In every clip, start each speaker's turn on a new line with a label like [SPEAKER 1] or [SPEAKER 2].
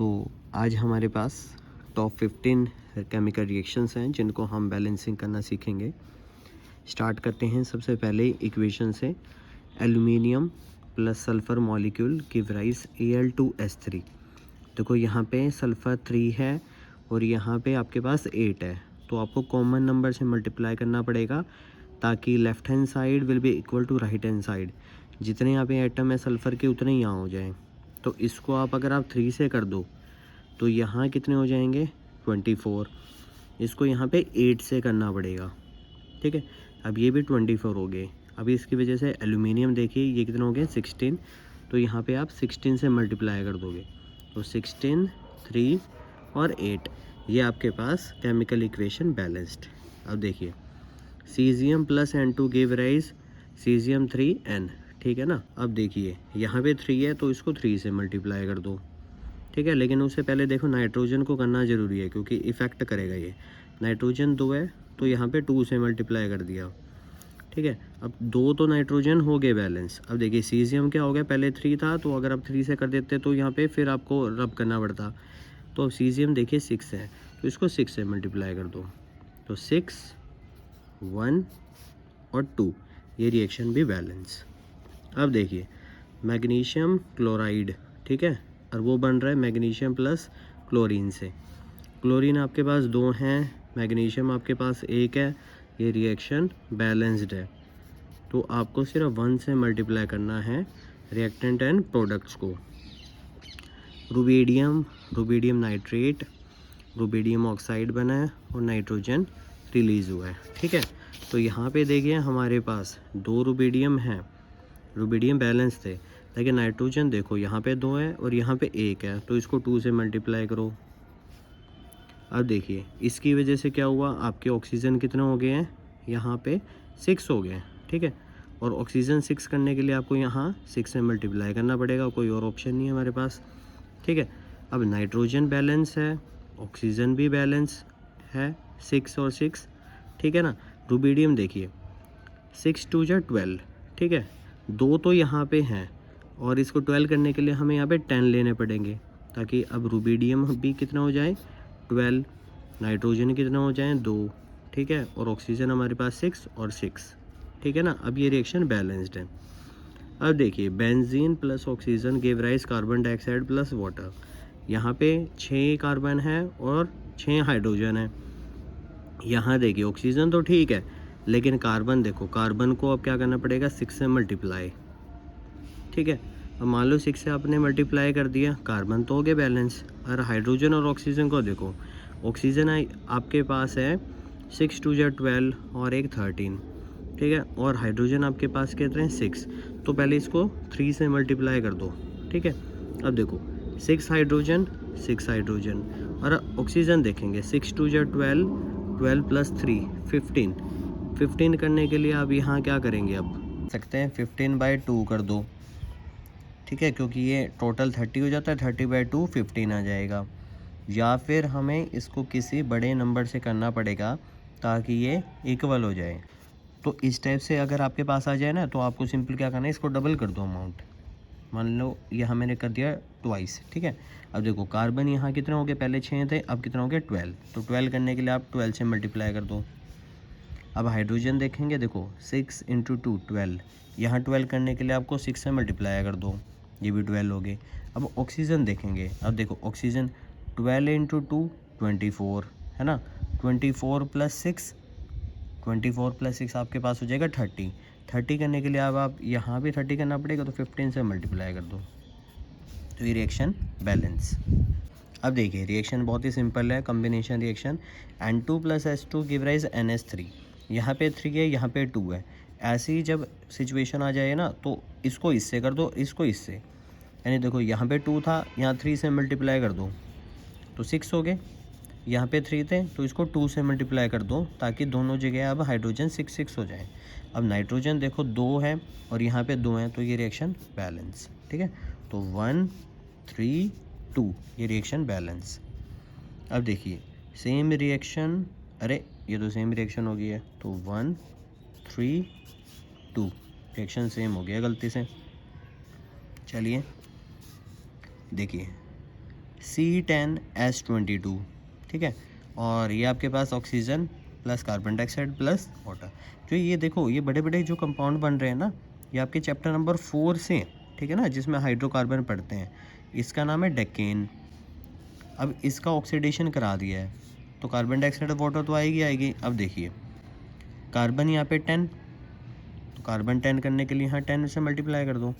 [SPEAKER 1] तो आज हमारे पास टॉप 15 केमिकल रिएक्शंस हैं जिनको हम बैलेंसिंग करना सीखेंगे। स्टार्ट करते हैं सबसे पहले इक्वेशन से। Aluminium plus sulphur molecule give rise Al2S3। देखो यहाँ पे सल्फ़र 3 है और यहाँ पे आपके पास 8 है, तो आपको कॉमन नंबर से मल्टीप्लाई करना पड़ेगा ताकि left hand side will be equal to right hand side. जितने यहाँ पे एटम है सल्फ़र के उतने ही यहाँ हो जाएं। तो इसको अगर आप 3 से कर दो तो यहाँ कितने हो जाएंगे 24। इसको यहाँ पे 8 से करना पड़ेगा, ठीक है। अब ये भी 24 हो गए। अभी इसकी वजह से एल्यूमिनियम देखिए ये कितने हो गए 16, तो यहाँ पे आप 16 से मल्टीप्लाई कर दोगे तो 16, 3 और 8, ये आपके पास केमिकल इक्वेशन बैलेंस्ड। अब देखिए caesium plus N2 give rise caesium 3N, ठीक है ना। अब देखिए यहाँ पे 3 है तो इसको 3 से मल्टीप्लाई कर दो, ठीक है। लेकिन उससे पहले देखो नाइट्रोजन को करना ज़रूरी है क्योंकि इफ़ेक्ट करेगा ये। नाइट्रोजन 2 है तो यहाँ पे 2 से मल्टीप्लाई कर दिया, ठीक है। अब 2 तो नाइट्रोजन हो गए बैलेंस। अब देखिए सीजियम क्या हो गया, पहले 3 था तो अगर आप 3 से कर देते तो यहाँ पे फिर आपको रब करना पड़ता। तो अब सीजियम देखिए 6 है तो इसको 6 से मल्टीप्लाई कर दो तो 6, 1 और 2, ये रिएक्शन भी बैलेंस। अब देखिए मैग्नीशियम क्लोराइड, ठीक है, और वो बन रहा है मैग्नीशियम प्लस क्लोरीन से। क्लोरीन आपके पास 2 हैं, मैग्नीशियम आपके पास 1 है, ये रिएक्शन बैलेंस्ड है। तो आपको सिर्फ 1 से मल्टीप्लाई करना है रिएक्टेंट एंड प्रोडक्ट्स को। रुबिडियम नाइट्रेट, रुबिडियम ऑक्साइड बना है और नाइट्रोजन रिलीज़ हुआ है, ठीक है। तो यहाँ पे देखिए हमारे पास 2 रुबिडियम हैं, रुबिडियम बैलेंस थे, लेकिन नाइट्रोजन देखो यहाँ पे 2 है और यहाँ पे 1 है तो इसको 2 से मल्टीप्लाई करो। अब देखिए इसकी वजह से क्या हुआ, आपके ऑक्सीजन कितने हो गए हैं, यहाँ पे 6 हो गए, ठीक है। और ऑक्सीजन 6 करने के लिए आपको यहाँ 6 से मल्टीप्लाई करना पड़ेगा, कोई और ऑप्शन नहीं है हमारे पास, ठीक है। अब नाइट्रोजन बैलेंस है, ऑक्सीजन भी बैलेंस है, 6 और 6, ठीक है ना। रुबिडियम देखिए 6 2 जा 12, ठीक है। 2 तो यहाँ पे हैं और इसको 12 करने के लिए हमें यहाँ पे 10 लेने पड़ेंगे ताकि अब रुबिडियम भी कितना हो जाए 12, नाइट्रोजन कितना हो जाए 2, ठीक है, और ऑक्सीजन हमारे पास 6 और 6, ठीक है ना। अब ये रिएक्शन बैलेंस्ड है। अब देखिए benzene plus oxygen give rise carbon dioxide plus water. यहाँ पे 6 कार्बन है और 6 हाइड्रोजन है। यहाँ देखिए ऑक्सीजन तो ठीक है लेकिन कार्बन देखो, कार्बन को अब क्या करना पड़ेगा 6 से मल्टीप्लाई, ठीक है। अब मान लो 6 से आपने मल्टीप्लाई कर दिया, कार्बन तो हो गया बैलेंस। और हाइड्रोजन और ऑक्सीजन को देखो, ऑक्सीजन आपके पास है 6 2 जा 12 और एक 13, ठीक है, और हाइड्रोजन आपके पास कितने हैं 6, तो पहले इसको 3 से मल्टीप्लाई कर दो, ठीक है। अब देखो 6 हाइड्रोजन 6 हाइड्रोजन और ऑक्सीजन देखेंगे 6 2 जा 12, 12 प्लस 3 15, 15 करने के लिए आप यहाँ क्या करेंगे, अब सकते हैं 15/2 कर दो, ठीक है, क्योंकि ये टोटल 30 हो जाता है, 30/2 15 आ जाएगा। या फिर हमें इसको किसी बड़े नंबर से करना पड़ेगा ताकि ये इक्वल हो जाए। तो इस टाइप से अगर आपके पास आ जाए ना तो आपको सिंपल क्या करना है, इसको डबल कर दो अमाउंट। मान लो यहाँ मैंने कर दिया ट्वाइस, ठीक है। अब देखो कार्बन यहाँ कितने हो गए, पहले 6 थे अब कितने हो गए 12, तो 12 करने के लिए आप 12 से मल्टीप्लाई कर दो। अब हाइड्रोजन देखेंगे, देखो 6 × 2 12, यहाँ 12 करने के लिए आपको 6 से मल्टीप्लाई कर दो, ये भी 12 हो गए। अब ऑक्सीजन देखेंगे, अब देखो ऑक्सीजन 12 × 2 24 है ना, 24 + 6, 24 + 6 आपके पास हो जाएगा 30, 30 करने के लिए अब आप यहाँ भी 30 करना पड़ेगा तो 15 से मल्टीप्लाई कर दो, तो ये रिएक्शन बैलेंस। अब देखिए रिएक्शन बहुत ही सिंपल है, combination reaction. N2 + H2 give rise NH3। यहाँ पे 3 है, यहाँ पे 2 है। ऐसे ही जब सिचुएशन आ जाए ना तो इसको इससे कर दो, इसको इससे, यानी देखो यहाँ पे 2 था, यहाँ 3 से मल्टीप्लाई कर दो तो 6 हो गए। यहाँ पे 3 थे तो इसको 2 से मल्टीप्लाई कर दो ताकि दोनों जगह अब हाइड्रोजन 6 6 हो जाए। अब नाइट्रोजन देखो 2 है और यहाँ पे 2 हैं तो ये रिएक्शन बैलेंस, ठीक है। तो 1 3 2, ये रिएक्शन बैलेंस। अब देखिए सेम रिएक्शन, अरे ये तो सेम रिएक्शन हो गई है, तो 1 3 2 रिएक्शन सेम हो गया गलती से। चलिए देखिए C10H22, ठीक है। और ये आपके पास oxygen plus carbon dioxide plus water. जो ये देखो ये बड़े बड़े जो कंपाउंड बन रहे हैं ना, ये आपके चैप्टर नंबर 4 से, ठीक है ना, जिसमें हाइड्रोकार्बन पढ़ते हैं। इसका नाम है डेकेन। अब इसका ऑक्सीडेशन करा दिया है तो कार्बन डाइऑक्साइड वाटर तो आएगी। अब देखिए कार्बन यहाँ पे 10, तो कार्बन 10 करने के लिए यहाँ 10 से मल्टीप्लाई कर दो,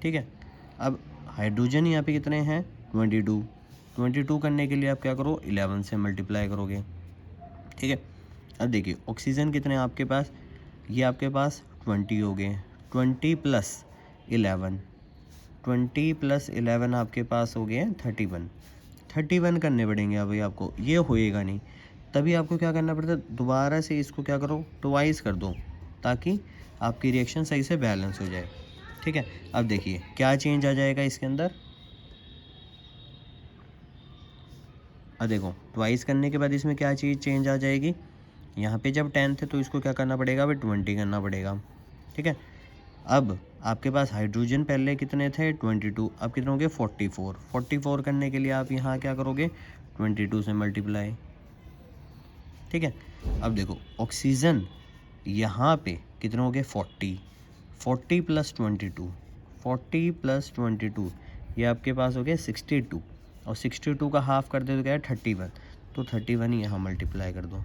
[SPEAKER 1] ठीक है। अब हाइड्रोजन यहाँ पे कितने हैं 22 करने के लिए आप क्या करो 11 से मल्टीप्लाई करोगे, ठीक है। अब देखिए ऑक्सीजन कितने हैं आपके पास, ये आपके पास 20 हो गए, 20 प्लस 11 आपके पास हो गए 31 करने पड़ेंगे अभी आपको, ये होएगा नहीं। तभी आपको क्या करना पड़ता है, दोबारा से इसको क्या करो ट्वाइस कर दो ताकि आपकी रिएक्शन सही से बैलेंस हो जाए, ठीक है। अब देखिए क्या चेंज आ जाएगा इसके अंदर। अब देखो ट्वाइस करने के बाद इसमें क्या चीज़ चेंज आ जाएगी, यहाँ पे जब 10 थे तो इसको क्या करना पड़ेगा, अभी 20 करना पड़ेगा, ठीक है। अब आपके पास हाइड्रोजन पहले कितने थे 22, अब कितने होंगे 44 करने के लिए आप यहाँ क्या करोगे 22 से मल्टीप्लाई, ठीक है। अब देखो ऑक्सीजन यहाँ पे कितने हो गए 40 प्लस 22 ये आपके पास हो गया 62, और 62 का हाफ कर दे तो क्या है 31, तो 31 ही यहाँ मल्टीप्लाई कर दो,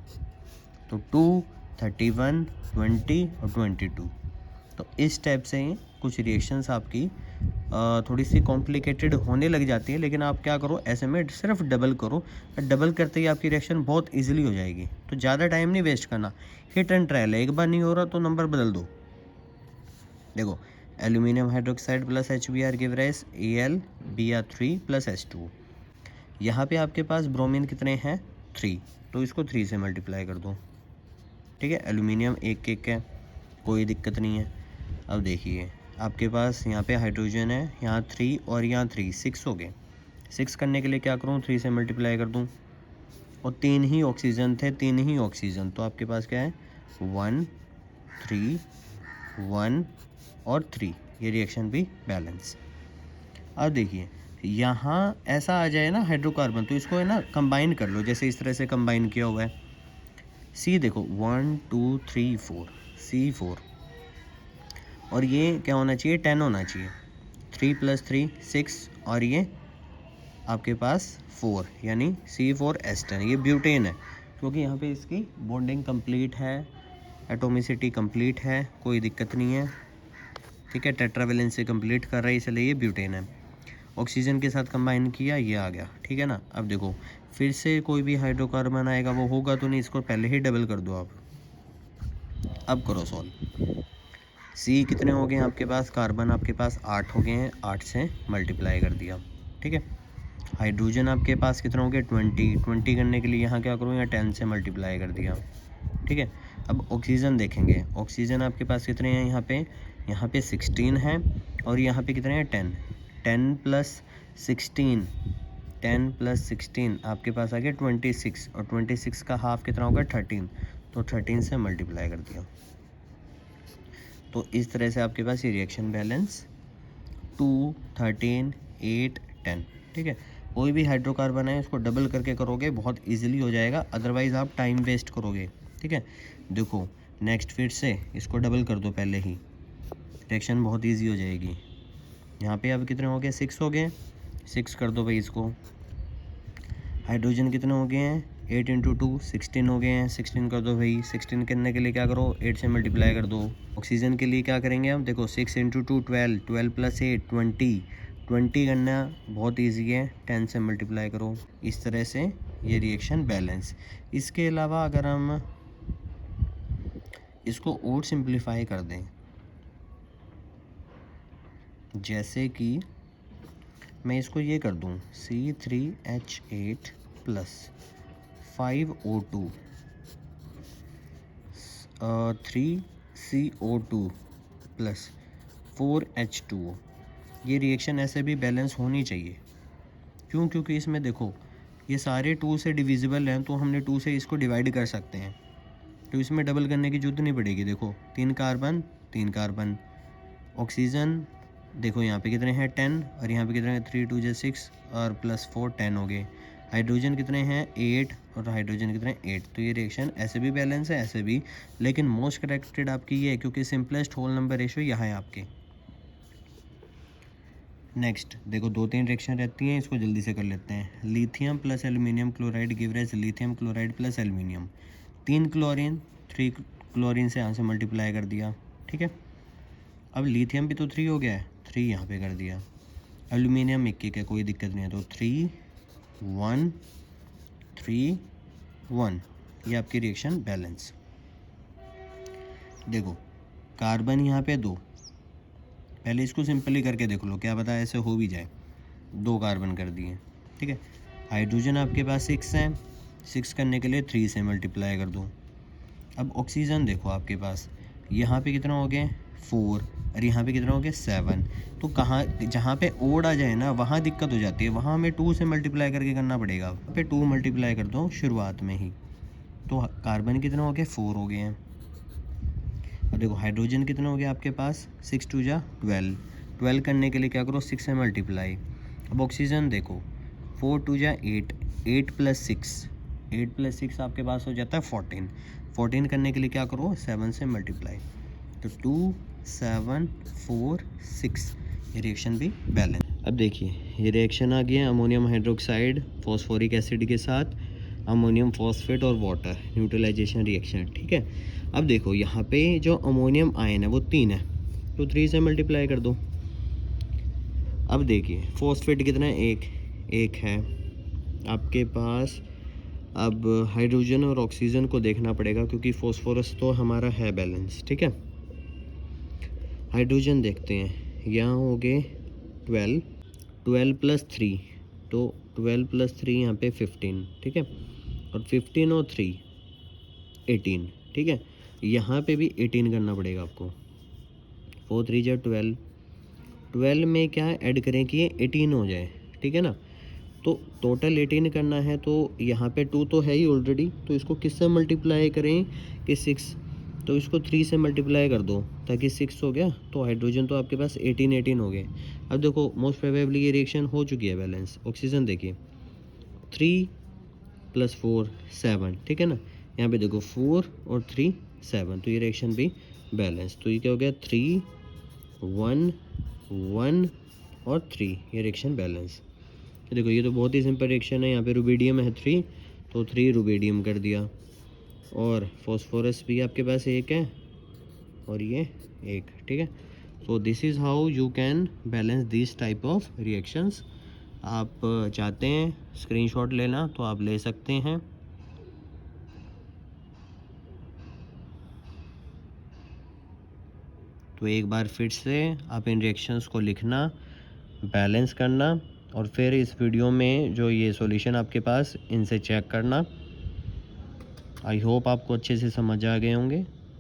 [SPEAKER 1] तो 2, 31, 20 और 22। तो इस टाइप से कुछ रिएक्शंस आपकी थोड़ी सी कॉम्प्लिकेटेड होने लग जाती है, लेकिन आप क्या करो ऐसे में सिर्फ डबल करो, डबल करते ही आपकी रिएक्शन बहुत इजीली हो जाएगी। तो ज़्यादा टाइम नहीं वेस्ट करना, हिट एंड ट्रायल है, एक बार नहीं हो रहा तो नंबर बदल दो। देखो aluminium hydroxide plus HBr give rise AlBr3 plus H2। यहाँ पे आपके पास ब्रोमीन कितने हैं 3, तो इसको 3 से मल्टीप्लाई कर दो, ठीक है। एल्यूमिनियम एक है, कोई दिक्कत नहीं है। अब देखिए आपके पास यहाँ पे हाइड्रोजन है, यहाँ 3 और यहाँ 3, 6 हो गए। 6 करने के लिए क्या करूँ 3 से मल्टीप्लाई कर दूँ, और 3 ही ऑक्सीजन थे, 3 ही ऑक्सीजन, तो आपके पास क्या है 1 3 1 और 3, ये रिएक्शन भी बैलेंस। अब देखिए यहाँ ऐसा आ जाए ना हाइड्रोकार्बन, तो इसको है ना कंबाइन कर लो, जैसे इस तरह से कंबाइन किया हुआ है। सी देखो 1 2 3 4 C4, और ये क्या होना चाहिए 10 होना चाहिए, 3 + 3 6, और ये आपके पास 4 यानी C4H10, ये ब्यूटेन है, क्योंकि यहाँ पे इसकी बॉन्डिंग कंप्लीट है, एटोमिसिटी कंप्लीट है, कोई दिक्कत नहीं है, ठीक है। टेट्रावेलेंस से कंप्लीट कर रहा है, इसलिए ये ब्यूटेन है। ऑक्सीजन के साथ कंबाइन किया, ये आ गया, ठीक है ना। अब देखो फिर से कोई भी हाइड्रोकार्बन आएगा, वो होगा तो नहीं, इसको पहले ही डबल कर दो आप। अब करो सॉल्व। सी कितने हो गए आपके पास, कार्बन आपके पास 8 हो गए हैं, 8 से मल्टीप्लाई कर दिया, ठीक है। हाइड्रोजन आपके पास कितने हो गए 20 करने के लिए यहाँ क्या करूँ, यहाँ 10 से मल्टीप्लाई कर दिया, ठीक है। अब ऑक्सीजन देखेंगे, ऑक्सीजन आपके पास कितने हैं यहाँ पे 16 है, और यहाँ पे कितने हैं 10 प्लस 16 आपके पास आ गया 26, और 26 का हाफ कितना होगा 13, तो 13 से मल्टीप्लाई कर दिया। तो इस तरह से आपके पास ये रिएक्शन बैलेंस 2 13 8 10, ठीक है। कोई भी हाइड्रोकार्बन है इसको डबल करके करोगे बहुत इजीली हो जाएगा, अदरवाइज़ आप टाइम वेस्ट करोगे, ठीक है। देखो नेक्स्ट फिर से इसको डबल कर दो पहले ही, रिएक्शन बहुत इजी हो जाएगी। यहाँ पे अब कितने हो गए 6 हो गए, 6 कर दो भाई इसको। हाइड्रोजन कितने हो गए हैं 8 × 2 16 हो गए हैं, 16 कर दो भाई। 16 करने के लिए क्या करो 8 से मल्टीप्लाई कर दो। ऑक्सीजन के लिए क्या करेंगे हम, देखो 6 × 2 12, 12 + 8 20 करना बहुत इजी है, 10 से मल्टीप्लाई करो। इस तरह से ये रिएक्शन बैलेंस। इसके अलावा अगर हम इसको और सिंप्लीफाई कर दें, जैसे कि मैं इसको ये कर दूं C3H8 + 5O2 3CO2 + 4H2O। ये रिएक्शन ऐसे भी बैलेंस होनी चाहिए, क्यों, क्योंकि इसमें देखो ये सारे 2 से डिविजिबल हैं, तो हमने 2 से इसको डिवाइड कर सकते हैं, तो इसमें डबल करने की जरूरत नहीं पड़ेगी। देखो 3 कार्बन ऑक्सीजन देखो यहाँ पे कितने हैं 10 और यहाँ पे कितने हैं 3 2 जा 6 और प्लस 4 10 हो गए। हाइड्रोजन कितने हैं 8 और हाइड्रोजन कितने 8। तो ये रिएक्शन ऐसे भी बैलेंस है ऐसे भी, लेकिन मोस्ट करेक्टेड आपकी ये है क्योंकि सिंपलेस्ट होल नंबर रेशियो यहाँ है आपके। नेक्स्ट देखो 2-3 रिएक्शन रहती हैं, इसको जल्दी से कर लेते हैं। Lithium plus aluminium chloride give rise lithium chloride plus aluminium. 3 chlorine 3 chlorine से यहाँ से मल्टीप्लाई कर दिया, ठीक है। अब लिथियम भी तो 3 हो गया है, 3 यहाँ पे कर दिया। एल्यूमिनियम एक है, कोई दिक्कत नहीं है, तो 3 1 3 1, ये आपकी रिएक्शन बैलेंस। देखो कार्बन यहाँ पे 2, पहले इसको सिंपली करके देख लो, क्या पता ऐसे हो भी जाए। 2 कार्बन कर दिए, ठीक है। हाइड्रोजन आपके पास 6 है, 6 करने के लिए 3 से मल्टीप्लाई कर दो। अब ऑक्सीजन देखो आपके पास यहाँ पे कितना हो गए 4 और यहाँ पे कितना हो गया 7। तो कहाँ जहाँ पे ओड आ जाए ना वहाँ दिक्कत हो जाती है, वहाँ हमें 2 से मल्टीप्लाई करके करना पड़ेगा। यहाँ पे 2 मल्टीप्लाई कर दो शुरुआत में ही, तो कार्बन कितना हो गया 4 हो गए हैं। अब देखो हाइड्रोजन कितना हो गया आपके पास 6 2 जा 12, 12 करने के लिए क्या करो 6 से मल्टीप्लाई। अब ऑक्सीजन देखो 4 2 जा 8, 8 प्लस 6, 8 प्लस 6 आपके पास हो जाता है 14, 14 करने के लिए क्या करो 7 से मल्टीप्लाई। तो 2 7 4 6, ये रिएक्शन भी बैलेंस। अब देखिए ये रिएक्शन आ गया अमोनियम हाइड्रोक्साइड फॉस्फोरिक एसिड के साथ अमोनियम फॉस्फेट और वाटर न्यूट्रलाइजेशन रिएक्शन, ठीक है। अब देखो यहाँ पे जो अमोनियम आयन है वो 3 है, तो 3 से मल्टीप्लाई कर दो। अब देखिए फॉस्फेट कितना है 1 है आपके पास। अब हाइड्रोजन और ऑक्सीजन को देखना पड़ेगा क्योंकि फॉस्फोरस तो हमारा है बैलेंस, ठीक है। हाइड्रोजन देखते हैं, यहाँ हो गए 12, 12 प्लस 3, तो 12 प्लस 3 यहाँ पे 15, ठीक है। और 15 और 3 18, ठीक है। यहाँ पे भी 18 करना पड़ेगा आपको। 4 3 जा 12, 12 में क्या ऐड करें कि ये 18 हो जाए, ठीक है ना। तो टोटल 18 करना है, तो यहाँ पे 2 तो है ही ऑलरेडी, तो इसको किससे मल्टीप्लाई करें कि 6, तो इसको 3 से मल्टीप्लाई कर दो ताकि 6 हो गया। तो हाइड्रोजन तो आपके पास 18 हो गए। अब देखो मोस्ट प्रोबेबली ये रिएक्शन हो चुकी है बैलेंस। ऑक्सीजन देखिए 3 प्लस 4 7, ठीक है ना। यहाँ पे देखो 4 और 3 7, तो ये रिएक्शन भी बैलेंस। तो ये क्या हो गया 3 1 1 और 3, ये रिएक्शन बैलेंस। देखो ये तो बहुत ही सिंपल रिएक्शन है। यहाँ पे रुबिडियम है 3, तो 3 रुबिडियम कर दिया। और फॉस्फोरस भी आपके पास 1 है और ये 1, ठीक है। So this is how you can balance this type of reactions. आप चाहते हैं स्क्रीनशॉट लेना तो आप ले सकते हैं। तो एक बार फिर से आप इन रिएक्शंस को लिखना, बैलेंस करना और फिर इस वीडियो में जो ये सॉल्यूशन आपके पास इनसे चेक करना। आई होप आपको अच्छे से समझ आ गए होंगे।